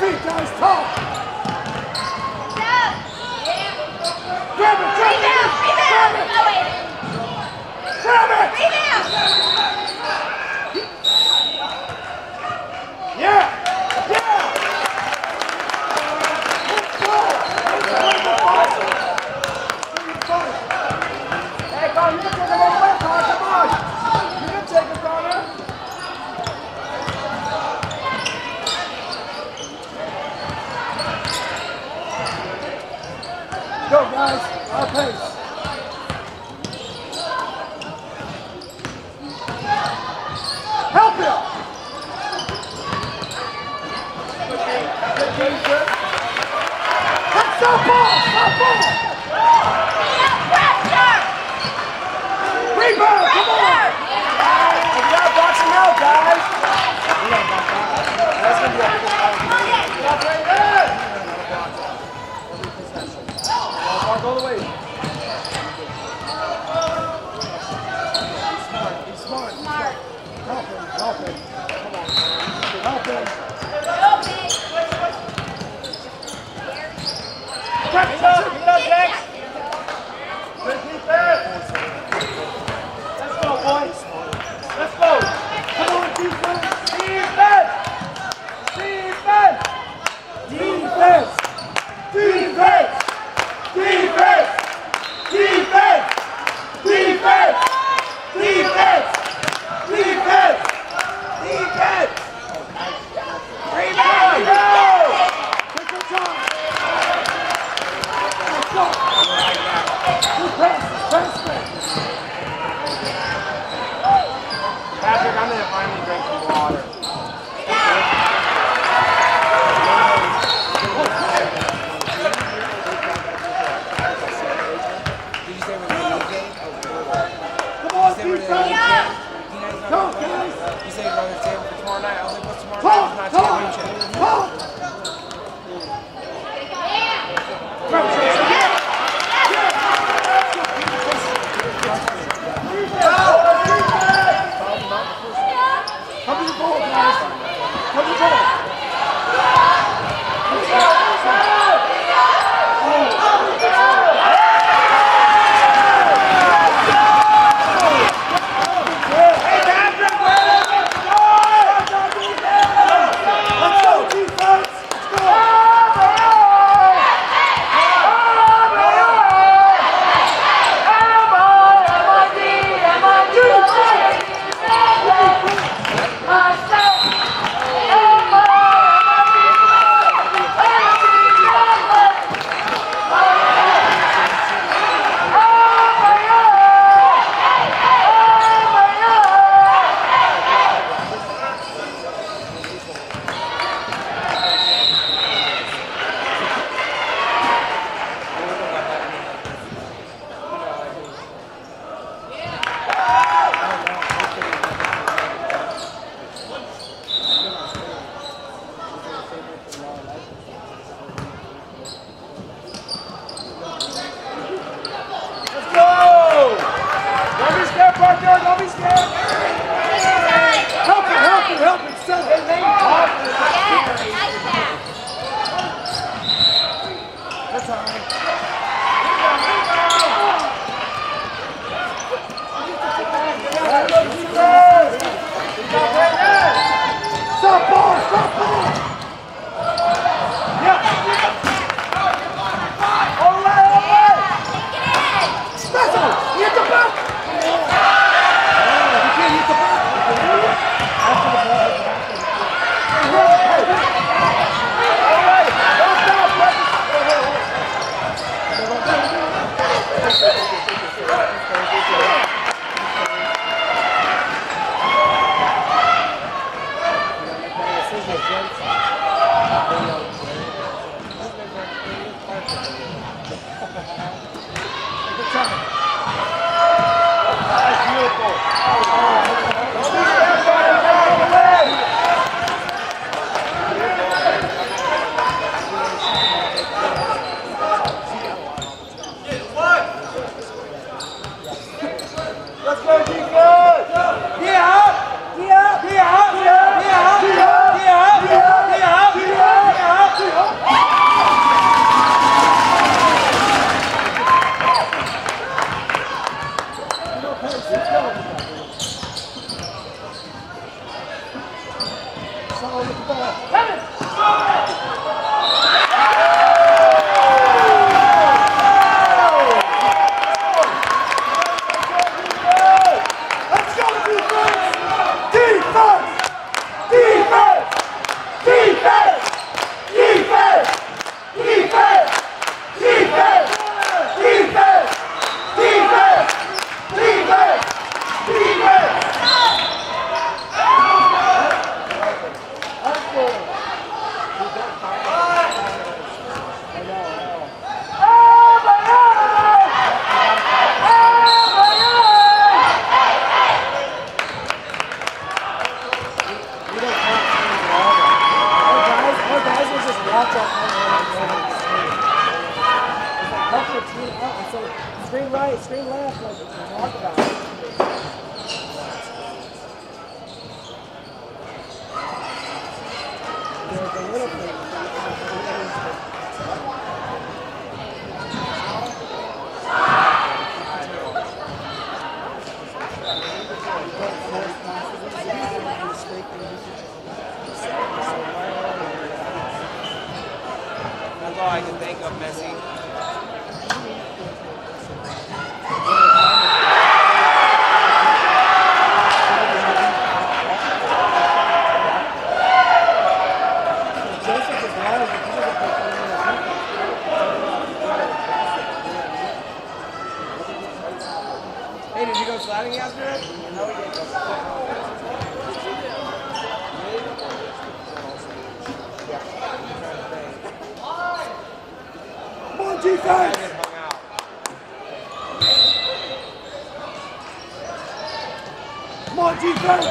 feet, guys, tall. Grab it, grab it. Grab it. Grab it. Yeah. Yeah. Let's go. Hey, go, you can take it all the way, Connor. Come on. You can take it, Connor. Go, guys. Our pace. Help him. Stop ball. Stop ball. Rebound. Come on. We gotta box him out, guys. That's gonna be a big walk all the way. He's smart. Help him. Come on. Help him. Screen right, screen left, like we talked about. There's a little thing. That's all I can think of, Messi. Hey, did you go sliding yesterday? No, we didn't. Come on, defense! Come on, defense!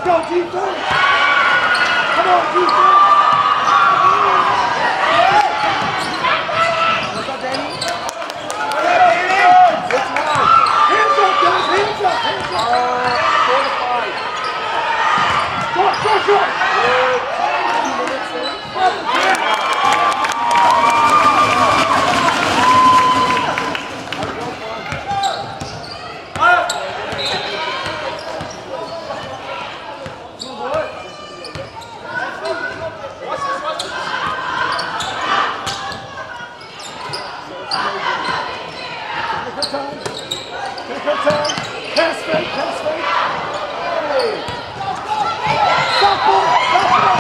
Go, defense! Come on, defense! What's up, Danny? What's wrong? Hands up, guys! Hands up! Hands up! 4 to 5. Go, go, go! Pass fake, pass fake. Hey. Stop ball, stop ball.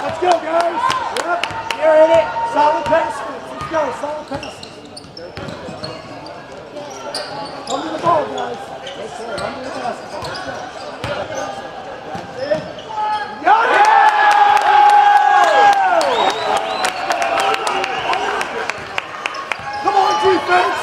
Let's go, guys. Yep, you're in it. Solid passes. Let's go, solid passes. Come to the ball, guys. Yes, sir. Come to the basketball. Let's go. That's it. Got it! Come on, defense!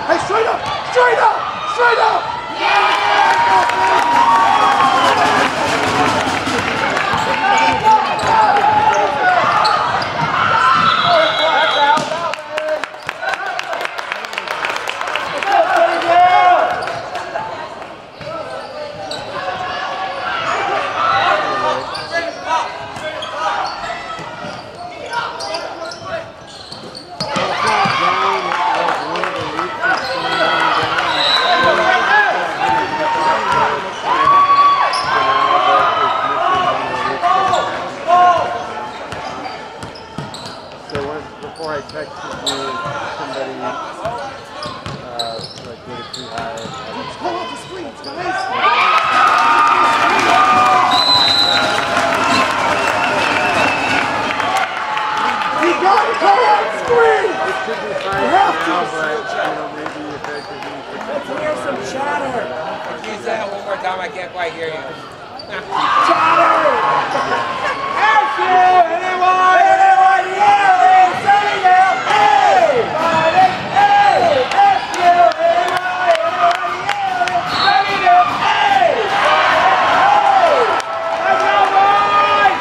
Hey, straight up! Straight up! Straight up! Before I texted you, somebody like did it too high. Let's pull up the screens, guys! You gotta go on screen! It should be fine You have now, to. but maybe if I could use it. Let's hear some chatter! If you say it one more time, I can't quite hear you. Chatter! F you! Anyone? Anyone yelling? Sunnydale! Hey! Hey! F you! Anyone? Anyone yelling? Sunnydale! Hey! Hey! Let's go, boys!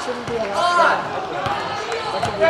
shouldn't be allowed to do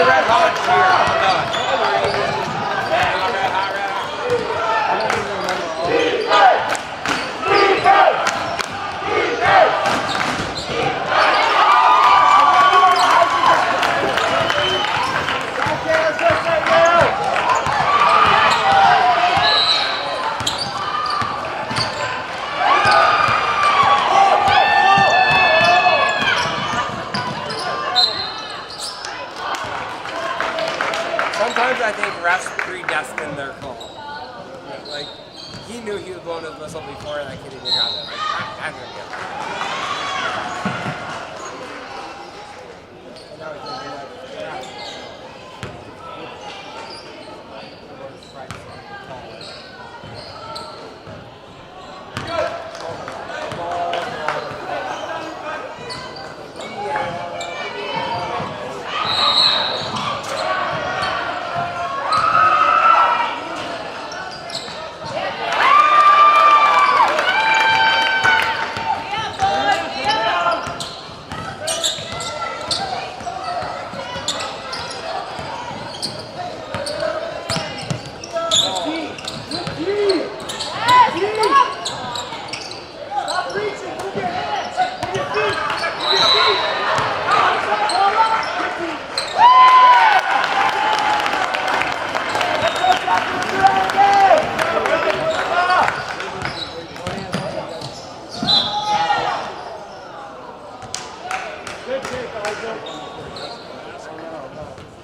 be red hot here. I'll know it. Red hot, red hot. Sometimes I think refs predestined their call. Like, he knew he was blowing his whistle before that kid even got there. Like, I'm gonna get it. And now he's thinking like, get out.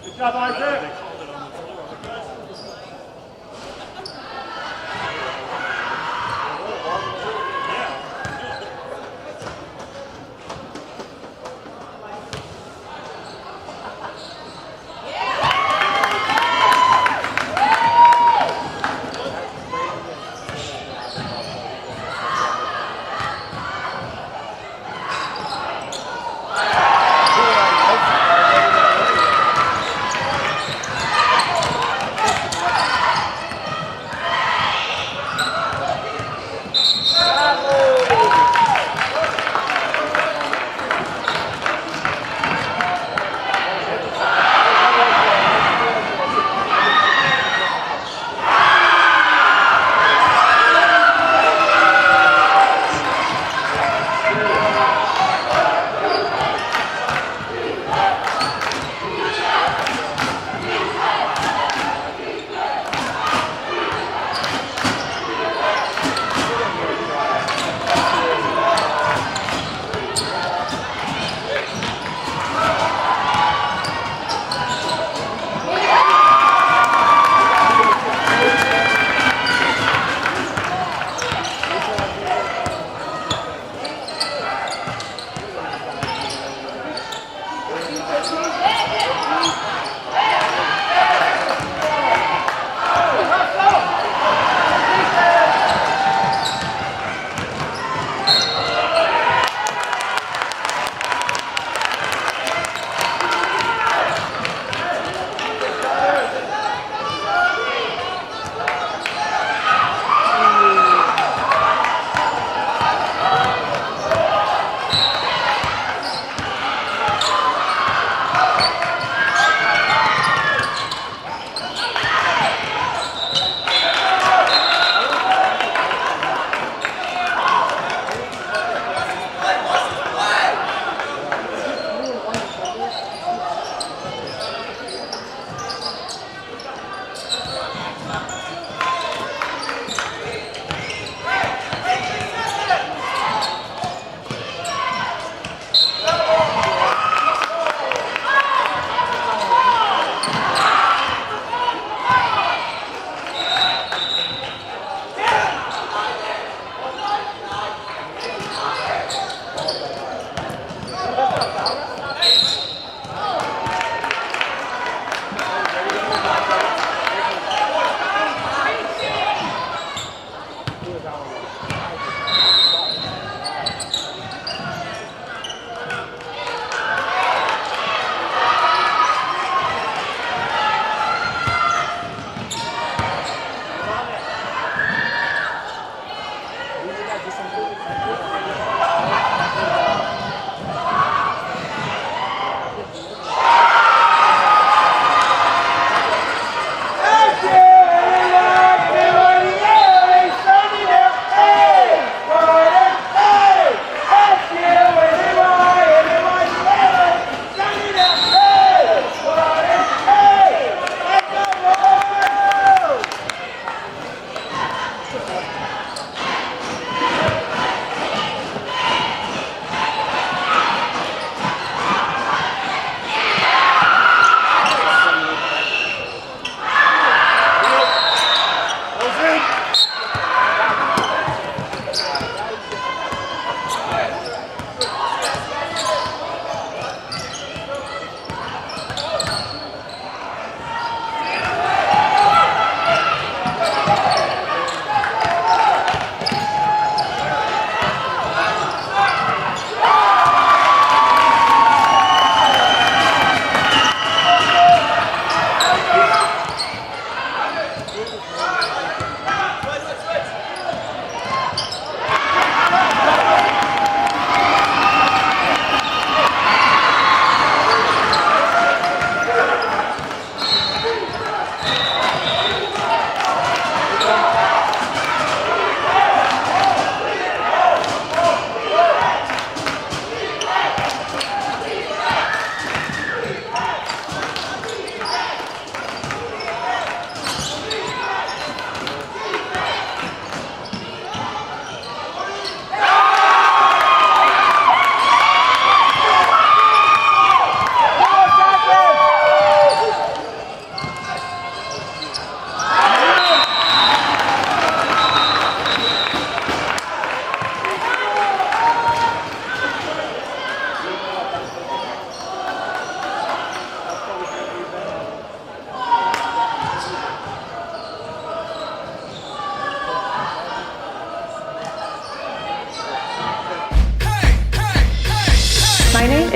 Good job, Isaac.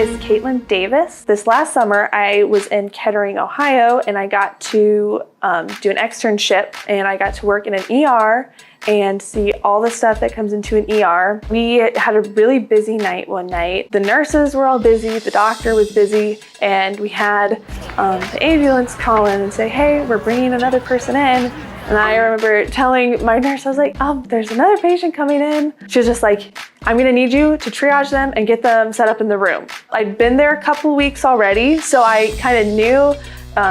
is Caitlin Davis. This last summer, I was in Kettering, Ohio, and I got to do an externship, and I got to work in an ER and see all the stuff that comes into an ER. We had a really busy night one night. The nurses were all busy, the doctor was busy, and we had the ambulance call in and say, hey, we're bringing another person in. And I remember telling my nurse, I was like, there's another patient coming in. She was just like, I'm gonna need you to triage them and get them set up in the room. I'd been there a couple weeks already, so I kind of knew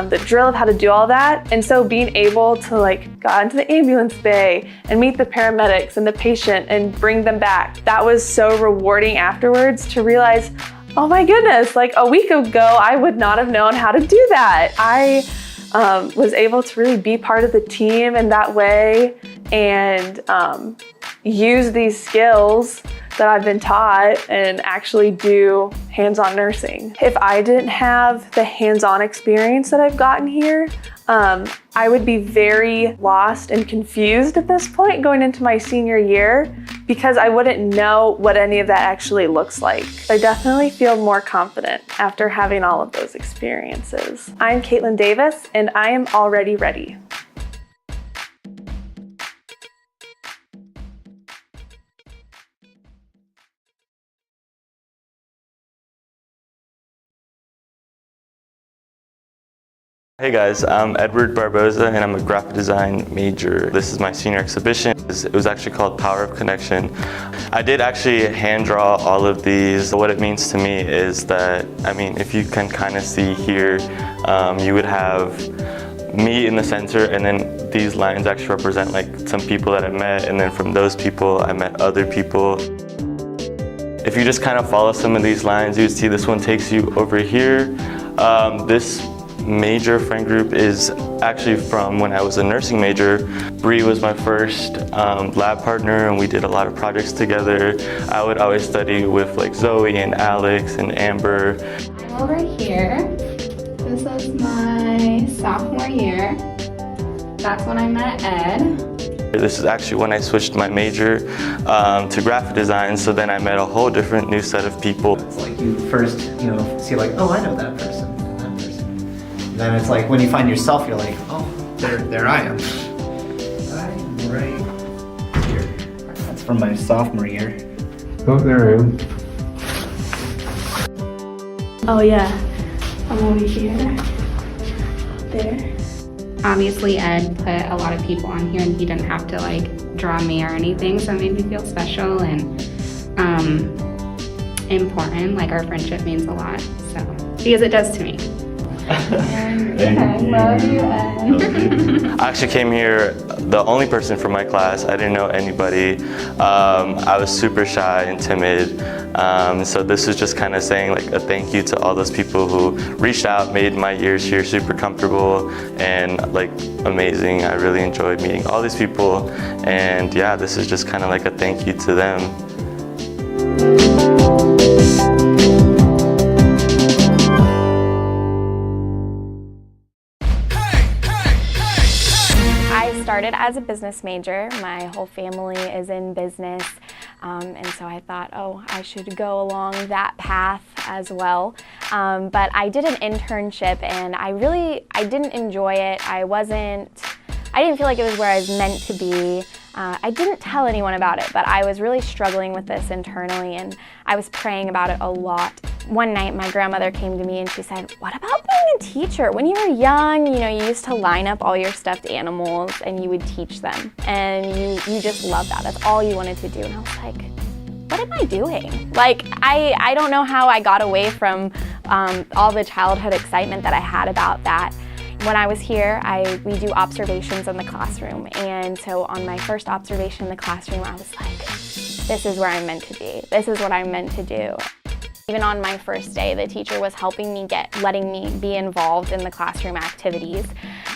the drill of how to do all that. And so being able to go into the ambulance bay and meet the paramedics and the patient and bring them back, that was so rewarding afterwards to realize, oh my goodness, a week ago, I would not have known how to do that. I was able to really be part of the team in that way and use these skills that I've been taught and actually do hands-on nursing. If I didn't have the hands-on experience that I've gotten here, I would be very lost and confused at this point going into my senior year because I wouldn't know what any of that actually looks like. I definitely feel more confident after having all of those experiences. I'm Caitlin Davis, and I am already ready. Hey guys, I'm Edward Barboza and I'm a graphic design major. This is my senior exhibition. It was actually called Power of Connection. I did actually hand draw all of these. What it means to me is that, if you can kind of see here, you would have me in the center, and then these lines actually represent some people that I met, and then from those people I met other people. If you just kind of follow some of these lines, you would see this one takes you over here. This major friend group is actually from when I was a nursing major. Bree was my first lab partner, and we did a lot of projects together. I would always study with Zoe and Alex and Amber. I'm over here. This is my sophomore year. That's when I met Ed. This is actually when I switched my major to graphic design, so then I met a whole different new set of people. It's you first, see oh, I know that person. Then it's when you find yourself, you're oh, there I am. I'm right here. That's from my sophomore year. Oh, there I am. Oh yeah, I'm over here, there. Obviously, Ed put a lot of people on here, and he didn't have to draw me or anything, so it made me feel special and important. Our friendship means a lot, because it does to me. I love you, Ed. I actually came here the only person from my class. I didn't know anybody. I was super shy and timid. So this is just kind of saying a thank you to all those people who reached out, made my years here super comfortable and amazing. I really enjoyed meeting all these people, and yeah, this is just kind of a thank you to them. I started as a business major. My whole family is in business, and so I thought, oh, I should go along that path as well. But I did an internship, and I didn't enjoy it. I didn't feel like it was where I was meant to be. I didn't tell anyone about it, but I was really struggling with this internally, and I was praying about it a lot. One night, my grandmother came to me and she said, what about being a teacher? When you were young, you used to line up all your stuffed animals and you would teach them, and you just loved that. That's all you wanted to do. And I was like, what am I doing? I don't know how I got away from all the childhood excitement that I had about that. When I was here, we do observations in the classroom, and so on my first observation in the classroom, I was like, this is where I'm meant to be. This is what I'm meant to do. Even on my first day, the teacher was letting me be involved in the classroom activities.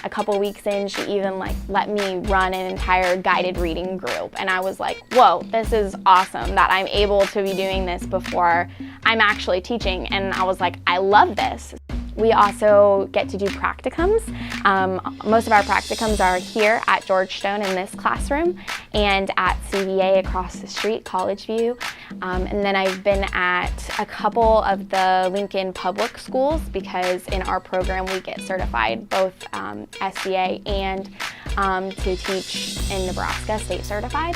A couple weeks in, she even let me run an entire guided reading group, and I was like, whoa, this is awesome that I'm able to be doing this before I'm actually teaching, and I was like, I love this. We also get to do practicums. Most of our practicums are here at Georgetown in this classroom and at CVA across the street, College View. And then I've been at a couple of the Lincoln public schools because in our program we get certified both SDA and to teach in Nebraska, state certified.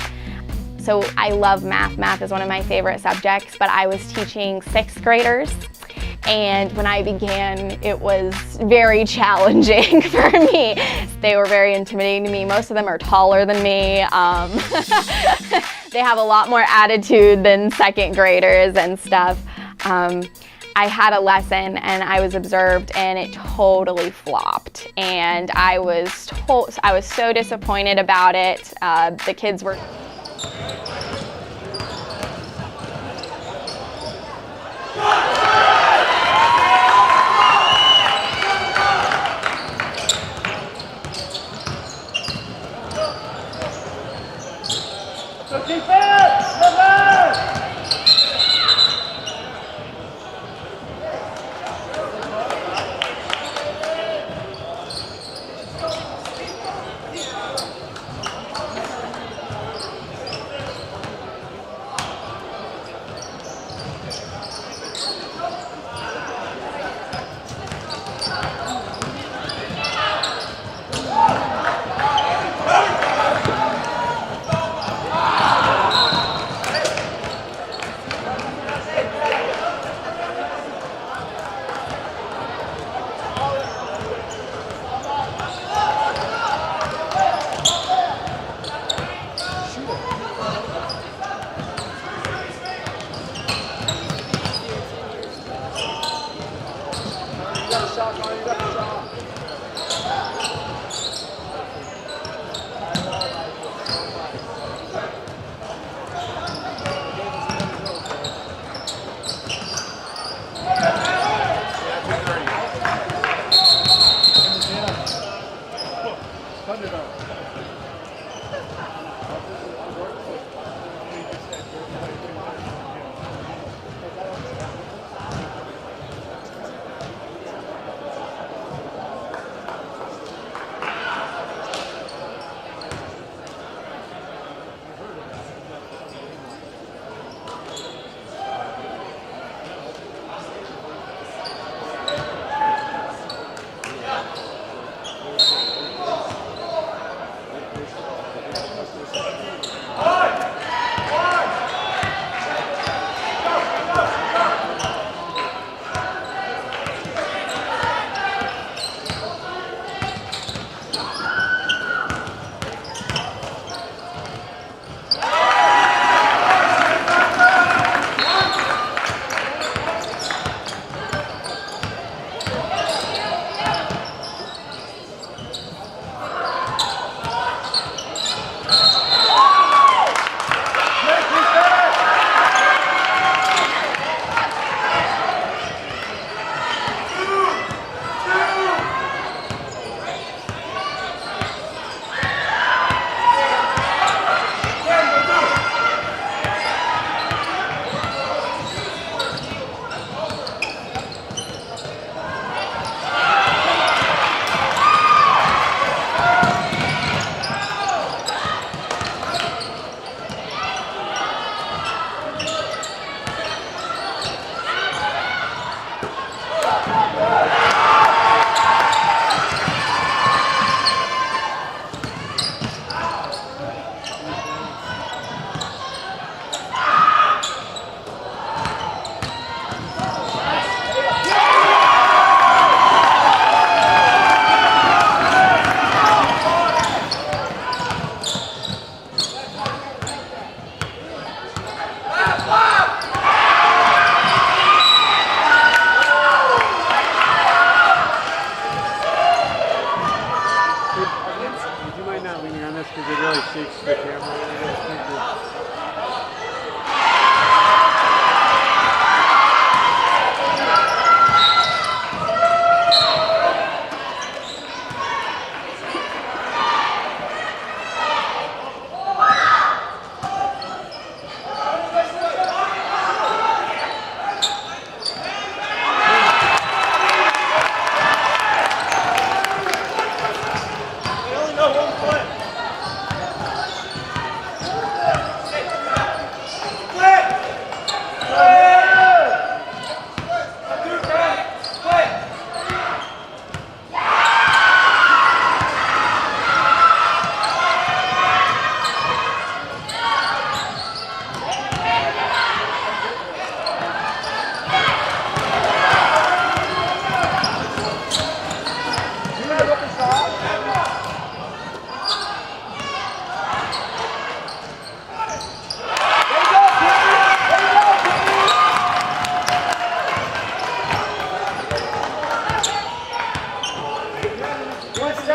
So I love math. Math is one of my favorite subjects, but I was teaching 6th graders. And when I began, it was very challenging for me. They were very intimidating to me. Most of them are taller than me. They have a lot more attitude than 2nd graders and stuff. I had a lesson and I was observed and it totally flopped. And I was so disappointed about it. The kids were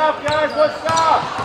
stop, guys, one stop.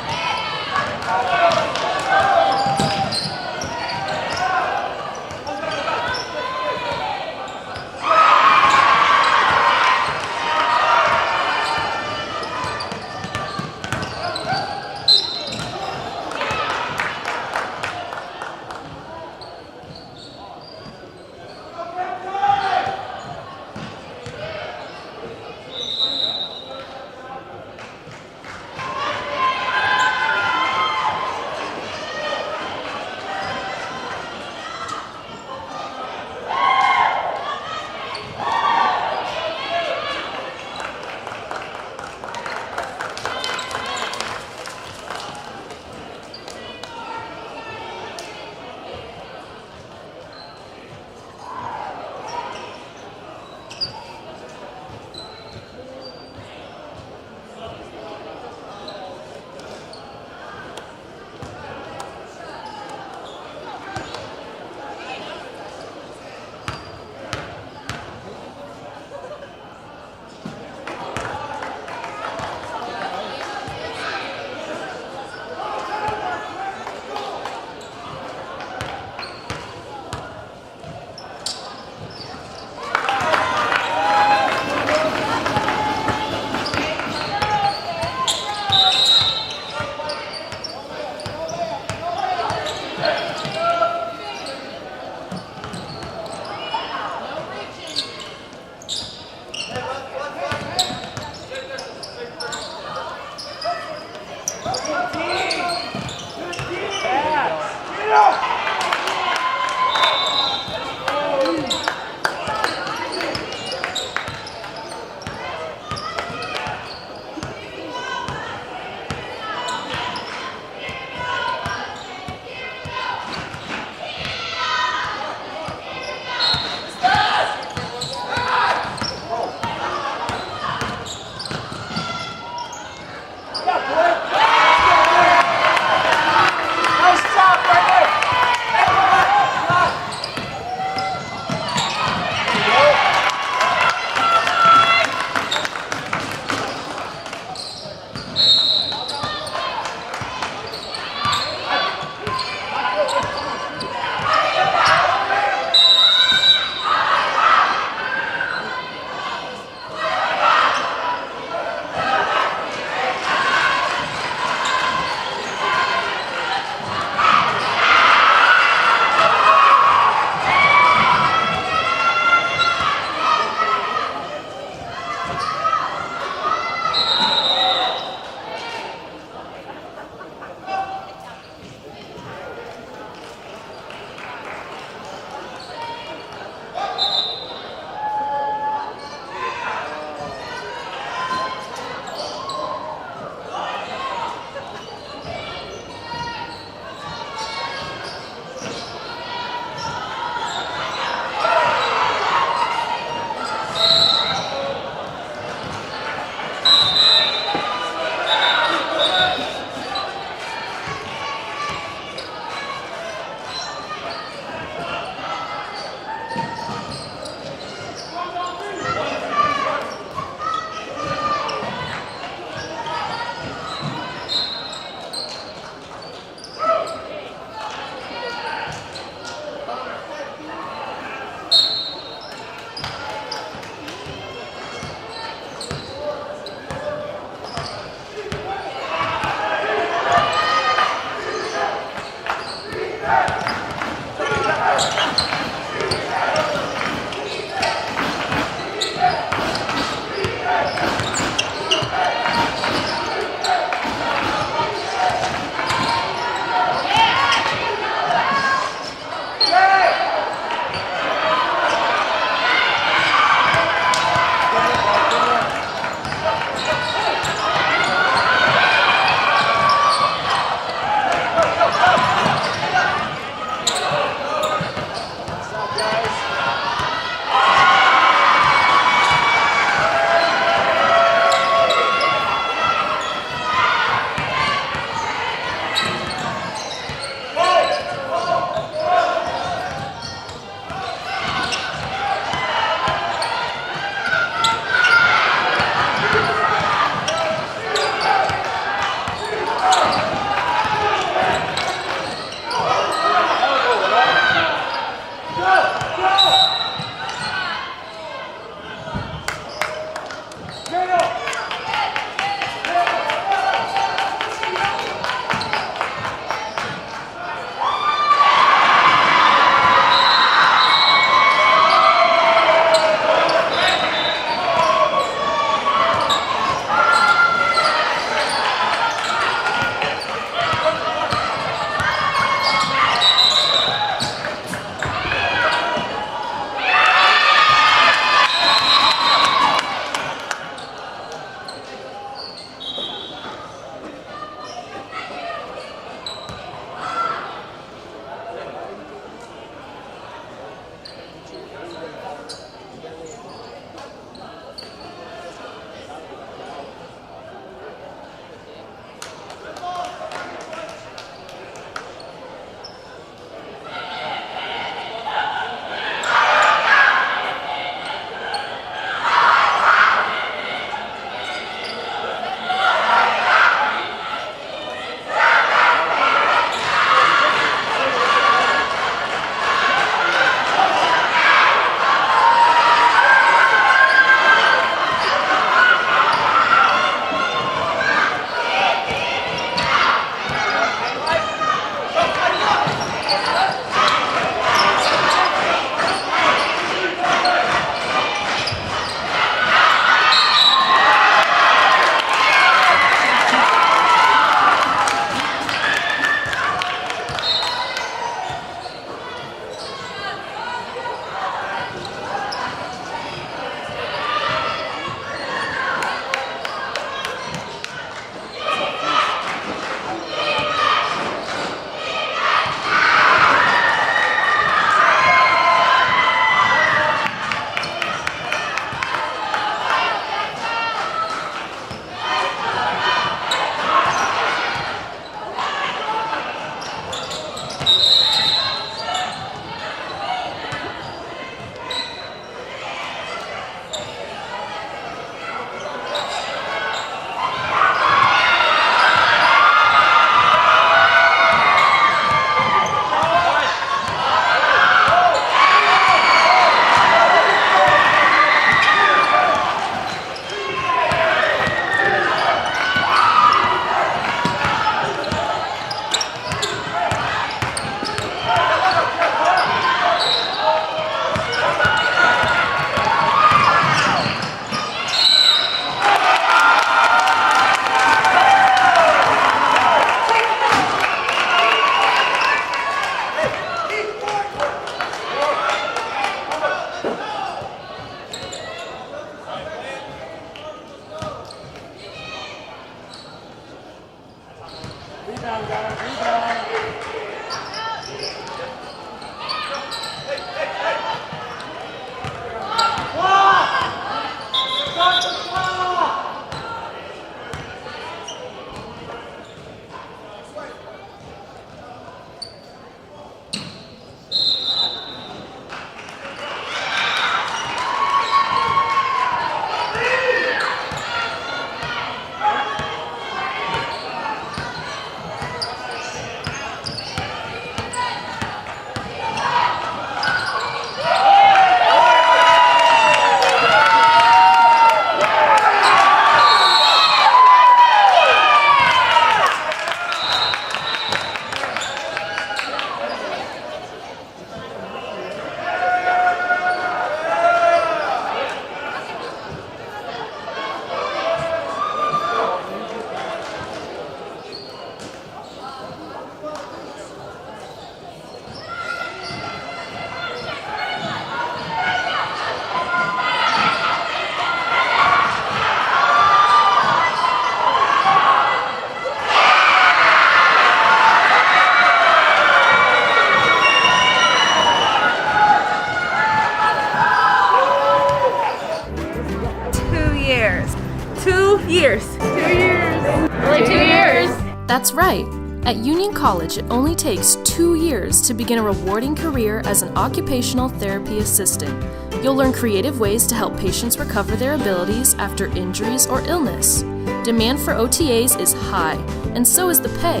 2 years. 2 years. Only 2 years. That's right. At Union College, it only takes 2 years to begin a rewarding career as an occupational therapy assistant. You'll learn creative ways to help patients recover their abilities after injuries or illness. Demand for OTAs is high, and so is the pay.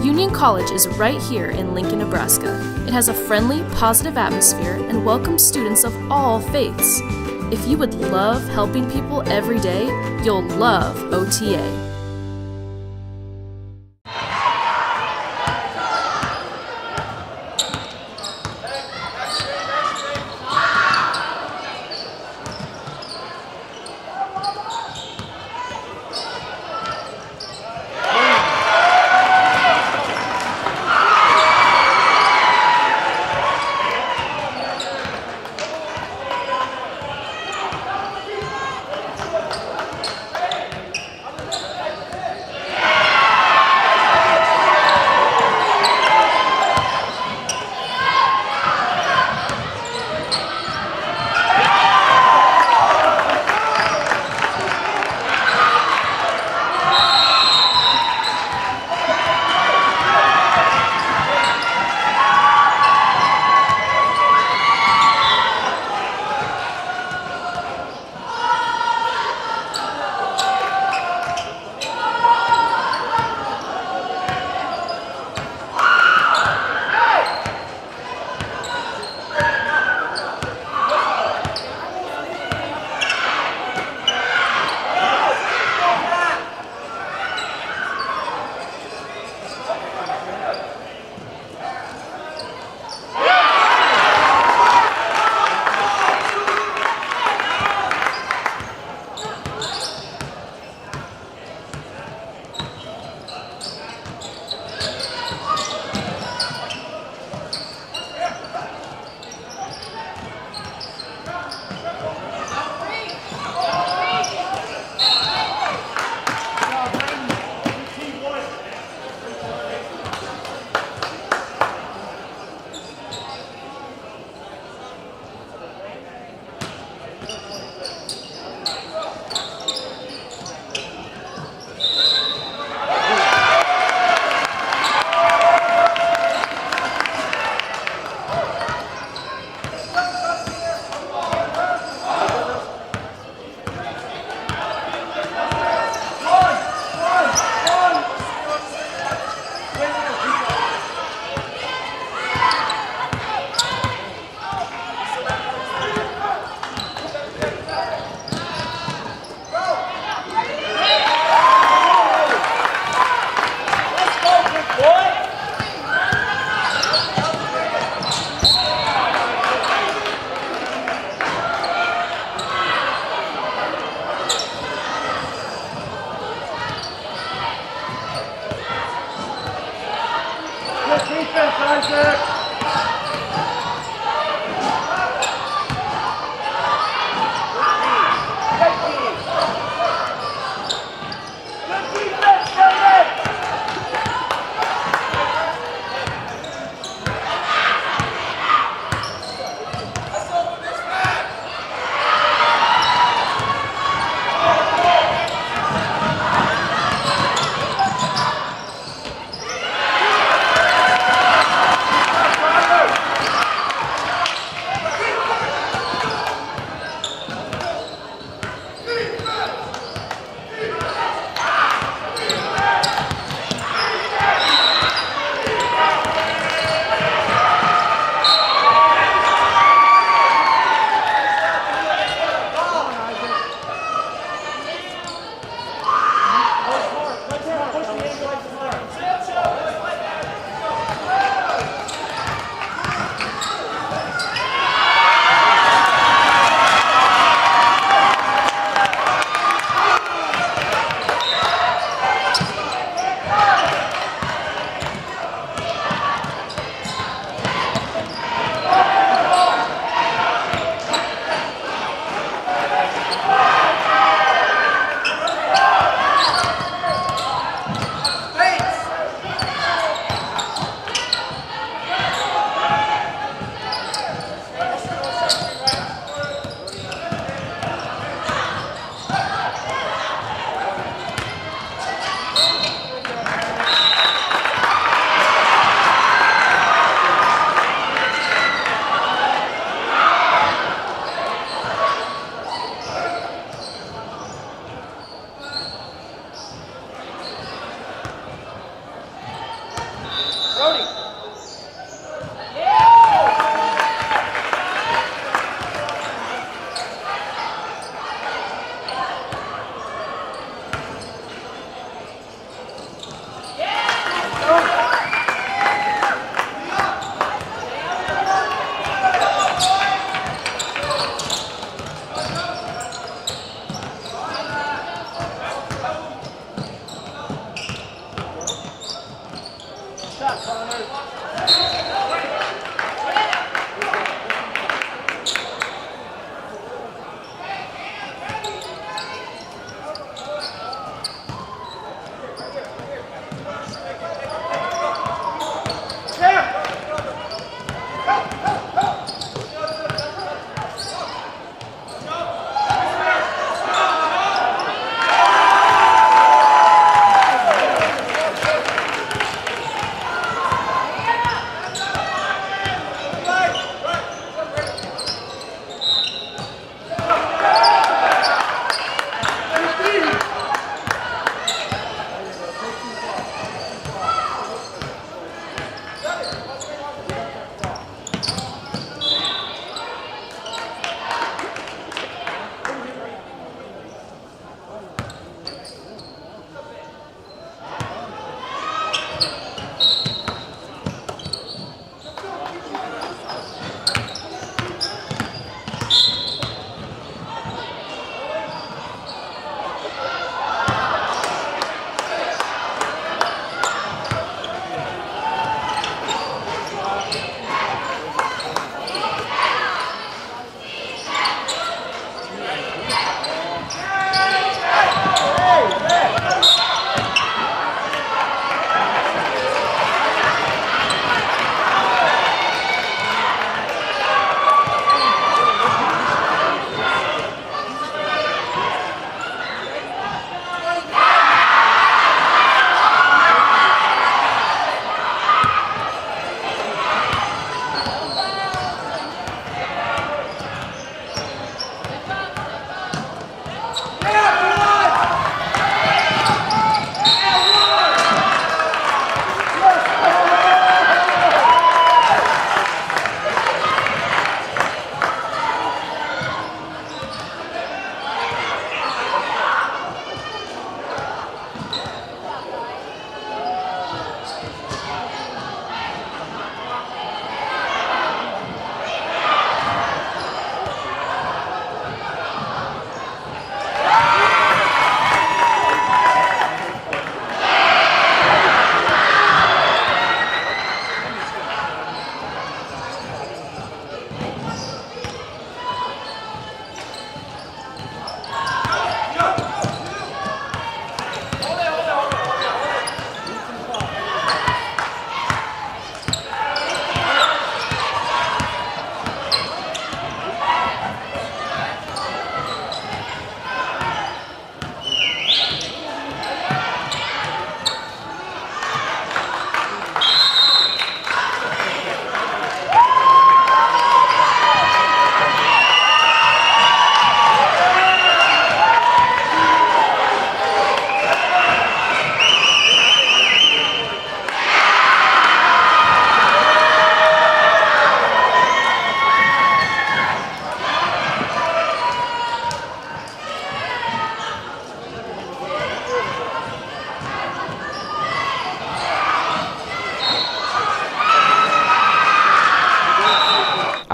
Union College is right here in Lincoln, Nebraska. It has a friendly, positive atmosphere and welcomes students of all faiths. If you would love helping people every day, you'll love OTA.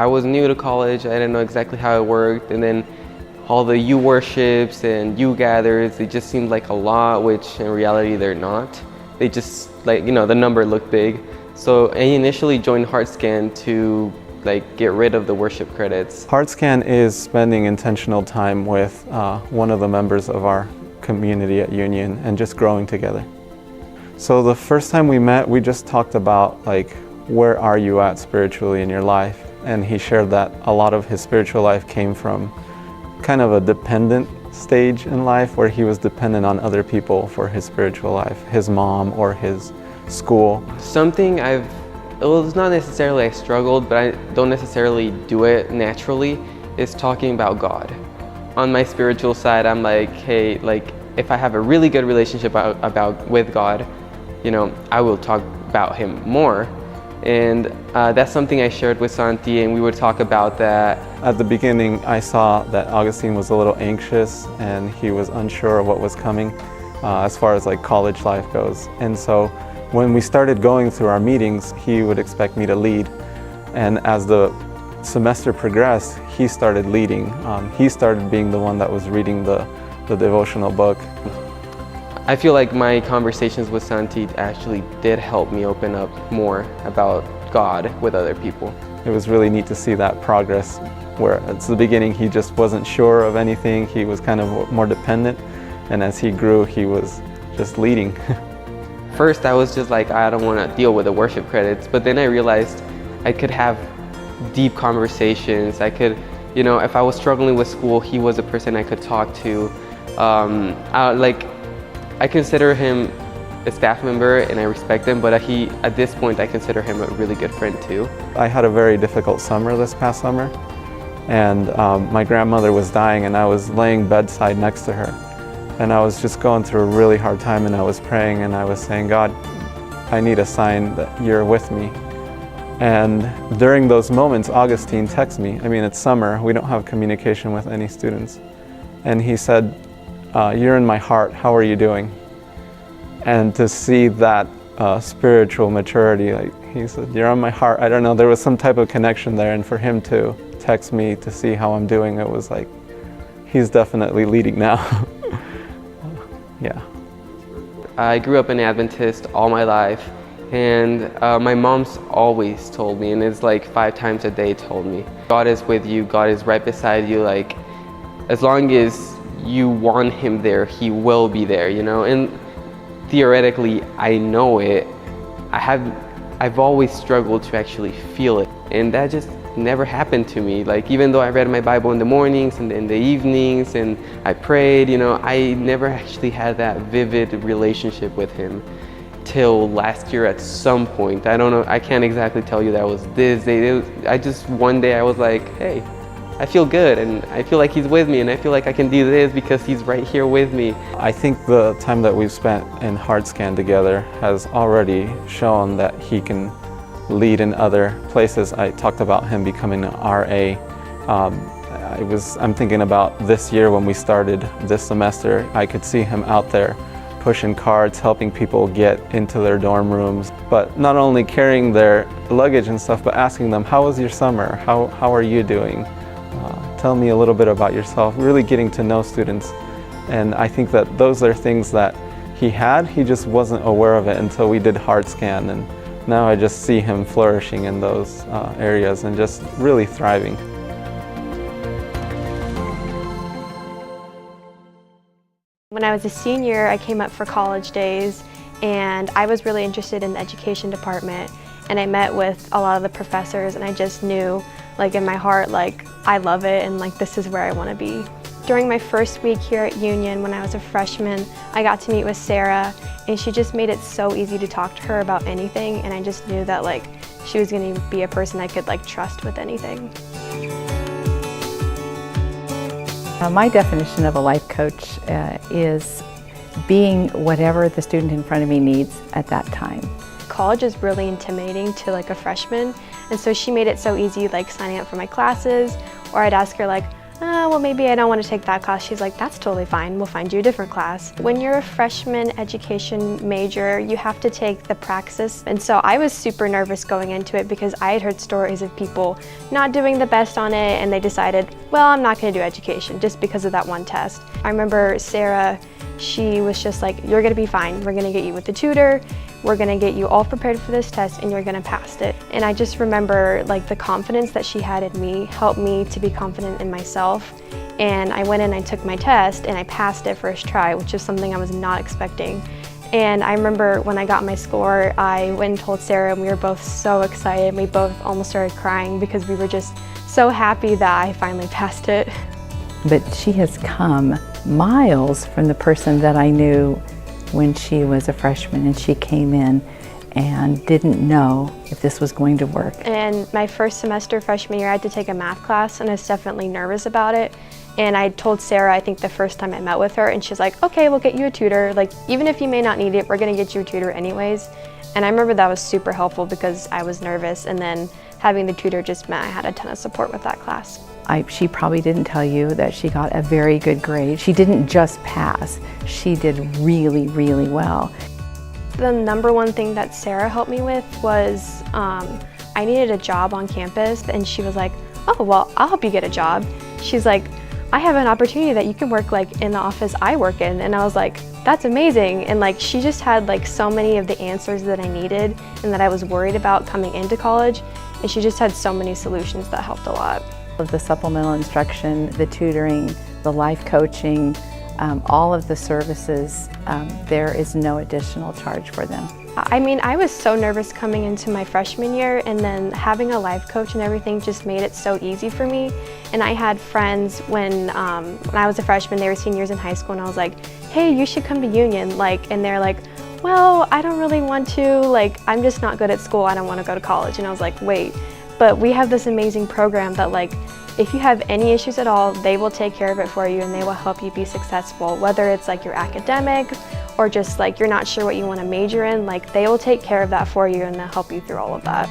was new to college. I didn't know exactly how it worked, and then all the you worships and you gathers, they just seemed like a lot, which in reality they're not. They just, like, you know, the number looked big. So I initially joined HeartScan to get rid of the worship credits. HeartScan is spending intentional time with one of the members of our community at Union and just growing together. So the first time we met, we just talked about where are you at spiritually in your life? And he shared that a lot of his spiritual life came from kind of a dependent stage in life where he was dependent on other people for his spiritual life, his mom or his school. Something it's not necessarily I struggled, but I don't necessarily do it naturally, is talking about God. On my spiritual side, I'm like, hey, if I have a really good relationship with God, you know, I will talk about Him more. And that's something I shared with Santi, and we would talk about that. At the beginning, I saw that Augustine was a little anxious and he was unsure of what was coming as far as college life goes. And so when we started going through our meetings, he would expect me to lead. And as the semester progressed, he started leading. He started being the one that was reading the devotional book. I feel like my conversations with Santi actually did help me open up more about God with other people. It was really neat to see that progress, where at the beginning he just wasn't sure of anything. He was kind of more dependent, and as he grew, he was just leading. First, I was just like, I don't want to deal with the worship credits, but then I realized I could have deep conversations. I could, you know, if I was struggling with school, he was a person I could talk to. I consider him a staff member and I respect him, but at this point, I consider him a really good friend too. I had a very difficult summer this past summer, and my grandmother was dying, and I was laying bedside next to her. And I was just going through a really hard time, and I was praying and I was saying, God, I need a sign that you're with me. And during those moments, Augustine texted me. I mean, it's summer, we don't have communication with any students. And he said, you're in my heart, how are you doing? And to see that spiritual maturity, he said, you're on my heart. I don't know, there was some type of connection there, and for him to text me to see how I'm doing, it was like, he's definitely leading now. Yeah. I grew up an Adventist all my life, and my mom's always told me, and it's 5 times a day told me, God is with you, God is right beside you, as long as you want Him there, He will be there, you know? And theoretically, I know it. I've always struggled to actually feel it, and that just never happened to me. Even though I read my Bible in the mornings and in the evenings and I prayed, you know, I never actually had that vivid relationship with Him till last year at some point. I don't know, I can't exactly tell you that was this day. One day I was like, hey, I feel good and I feel like He's with me and I feel like I can do this because He's right here with me. I think the time that we've spent in HeartScan together has already shown that he can lead in other places. I talked about him becoming an RA. I'm thinking about this year when we started this semester, I could see him out there pushing carts, helping people get into their dorm rooms, but not only carrying their luggage and stuff, but asking them, how was your summer? How are you doing? Tell me a little bit about yourself, really getting to know students. And I think that those are things that he just wasn't aware of it until we did HeartScan, and now I just see him flourishing in those areas and just really thriving. When I was a senior, I came up for college days, and I was really interested in the education department, and I met with a lot of the professors, and I just knew, in my heart, I love it, and this is where I want to be. During my first week here at Union, when I was a freshman, I got to meet with Sarah, and she just made it so easy to talk to her about anything, and I just knew that she was going to be a person I could trust with anything. My definition of a life coach is being whatever the student in front of me needs at that time. College is really intimidating to a freshman, and so she made it so easy, signing up for my classes, or I'd ask her well, maybe I don't want to take that class. She's like, that's totally fine. We'll find you a different class. When you're a freshman education major, you have to take the praxis. And so I was super nervous going into it because I had heard stories of people not doing the best on it, and they decided, well, I'm not going to do education just because of that one test. I remember Sarah, she was just like, you're going to be fine. We're going to get you with a tutor. We're going to get you all prepared for this test, and you're going to pass it. And I just remember like the confidence that she had in me helped me to be confident in myself. And I went in, I took my test, and I passed it first try, which is something I was not expecting. And I remember when I got my score, I went and told Sarah, and we were both so excited. We both almost started crying because we were just so happy that I finally passed it. But she has come miles from the person that I knew when she was a freshman, and she came in and didn't know if this was going to work. And my first semester freshman year, I had to take a math class, and I was definitely nervous about it. And I told Sarah, I think the first time I met with her, and she's like, okay, we'll get you a tutor. Like, even if you may not need it, we're gonna get you a tutor anyways. And I remember that was super helpful because I was nervous, and then having the tutor just meant I had a ton of support with that class. She probably didn't tell you that she got a very good grade. She didn't just pass, she did really, really well. The number one thing that Sarah helped me with was I needed a job on campus, and she was like, oh, well, I'll help you get a job. She's like, I have an opportunity that you can work like in the office I work in. And I was like, that's amazing. And like, she just had like so many of the answers that I needed and that I was worried about coming into college. And she just had so many solutions that helped a lot. The supplemental instruction, the tutoring, the life coaching, all of the services, there is no additional charge for them. I mean, I was so nervous coming into my freshman year, and then having a life coach and everything just made it so easy for me. And I had friends when I was a freshman, they were seniors in high school, and I was like, hey, you should come to Union. And they're like, well, I don't really want to, like, I'm just not good at school, I don't want to go to college. And I was like, wait, but we have this amazing program that, like, if you have any issues at all, they will take care of it for you, and they will help you be successful. Whether it's like your academic or just like you're not sure what you want to major in, like they will take care of that for you, and they'll help you through all of that.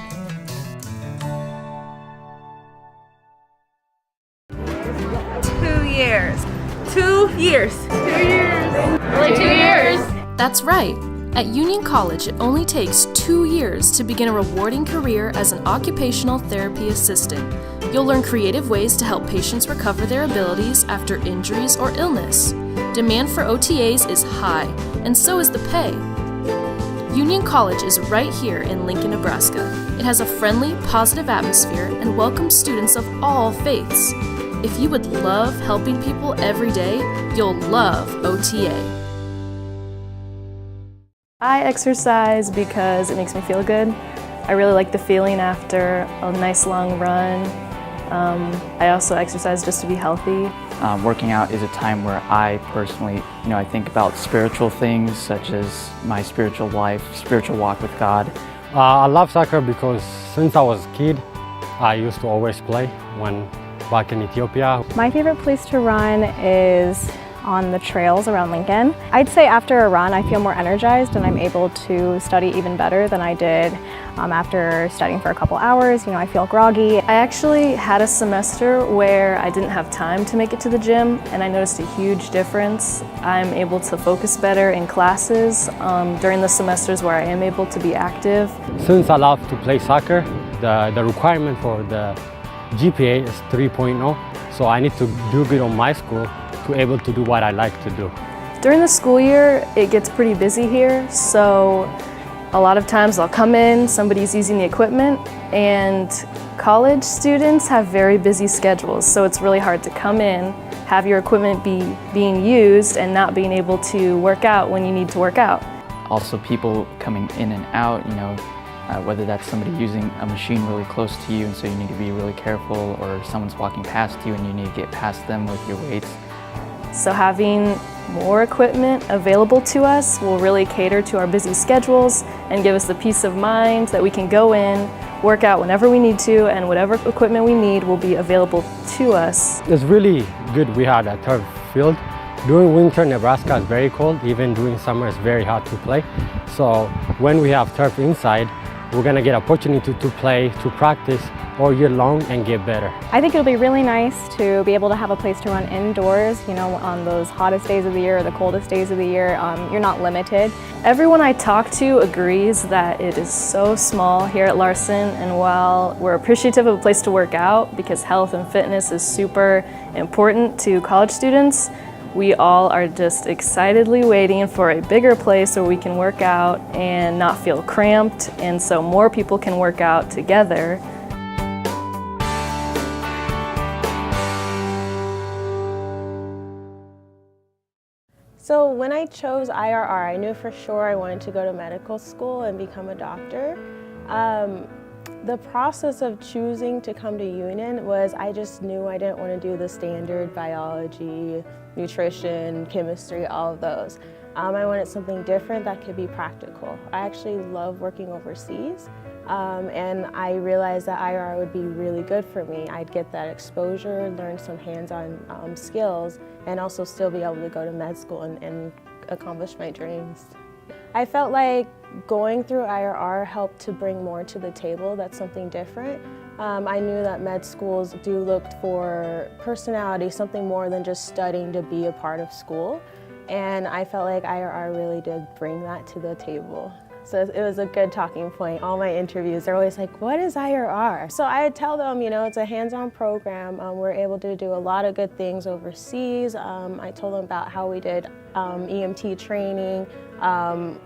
2 years. 2 years. 2 years. Only 2 years. That's right. At Union College, it only takes 2 years to begin a rewarding career as an occupational therapy assistant. You'll learn creative ways to help patients recover their abilities after injuries or illness. Demand for OTAs is high, and so is the pay. Union College is right here in Lincoln, Nebraska. It has a friendly, positive atmosphere and welcomes students of all faiths. If you would love helping people every day, you'll love OTA. I exercise because it makes me feel good. I really like the feeling after a nice long run. I also exercise just to be healthy. Working out is a time where I personally, I think about spiritual things such as my spiritual life, spiritual walk with God. I love soccer because since I was a kid, I used to always play when back in Ethiopia. My favorite place to run is on the trails around Lincoln. I'd say after a run I feel more energized and I'm able to study even better than I did after studying for a couple hours. I feel groggy. I actually had a semester where I didn't have time to make it to the gym, and I noticed a huge difference. I'm able to focus better in classes during the semesters where I am able to be active. Since I love to play soccer, the requirement for the GPA is 3.0, so I need to do good on my school to be able to do what I like to do. During the school year, it gets pretty busy here, so a lot of times I'll come in, somebody's using the equipment, and college students have very busy schedules, so it's really hard to come in, have your equipment being used, and not being able to work out when you need to work out. Also people coming in and out, whether that's somebody using a machine really close to you and so you need to be really careful, or someone's walking past you and you need to get past them with your weights. So having more equipment available to us will really cater to our busy schedules and give us the peace of mind that we can go in, work out whenever we need to, and whatever equipment we need will be available to us. It's really good we had a turf field. During winter, Nebraska is very cold. Even during summer, it's very hard to play. So when we have turf inside, we're gonna get opportunity to play, to practice all year long and get better. I think it'll be really nice to be able to have a place to run indoors, you know, on those hottest days of the year or the coldest days of the year. You're not limited. Everyone I talk to agrees that it is so small here at Larson, and while we're appreciative of a place to work out because health and fitness is super important to college students, we all are just excitedly waiting for a bigger place where we can work out and not feel cramped, and so more people can work out together. So when I chose IRR, I knew for sure I wanted to go to medical school and become a doctor. The process of choosing to come to Union was I just knew I didn't want to do the standard biology, nutrition, chemistry, all of those. I wanted something different that could be practical. I actually love working overseas, and I realized that IRR would be really good for me. I'd get that exposure, learn some hands-on skills, and also still be able to go to med school and accomplish my dreams. I felt like going through IRR helped to bring more to the table. That's something different. I knew that med schools do look for personality, something more than just studying to be a part of school. And I felt like IRR really did bring that to the table. So it was a good talking point. All my interviews, they're always like, what is IRR? So I tell them, you know, it's a hands-on program. We're able to do a lot of good things overseas. I told them about how we did EMT training.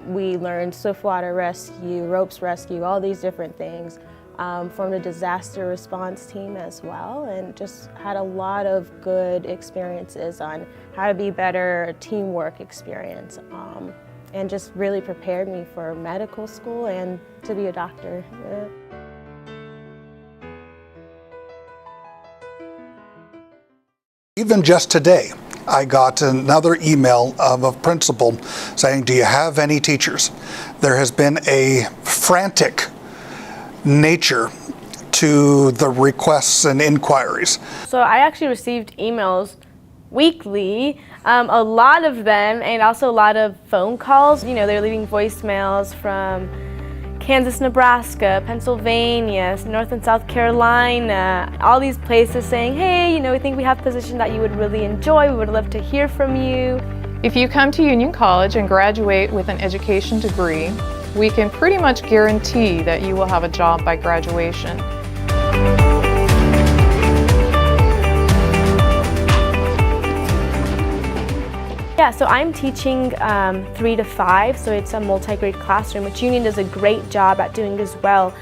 We learned swiftwater rescue, ropes rescue, all these different things. Formed a disaster response team as well, and just had a lot of good experiences on how to be better, teamwork experience. And just really prepared me for medical school and to be a doctor. Yeah. Even just today, I got another email of a principal saying, do you have any teachers? There has been a frantic nature to the requests and inquiries. So I actually received emails weekly, a lot of them, and also a lot of phone calls. You know, they're leaving voicemails from Kansas, Nebraska, Pennsylvania, North and South Carolina, all these places saying, hey, you know, we think we have a position that you would really enjoy. We would love to hear from you. If you come to Union College and graduate with an education degree, we can pretty much guarantee that you will have a job by graduation. Yeah, so I'm teaching 3 to 5, so it's a multi-grade classroom, which Union does a great job at doing as well.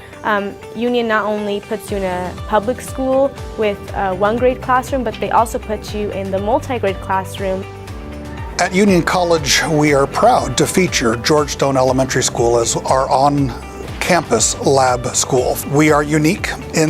Union not only puts you in a public school with a 1-grade classroom, but they also put you in the multi-grade classroom. At Union College, we are proud to feature Georgetown Elementary School as our on-campus lab school. We are unique in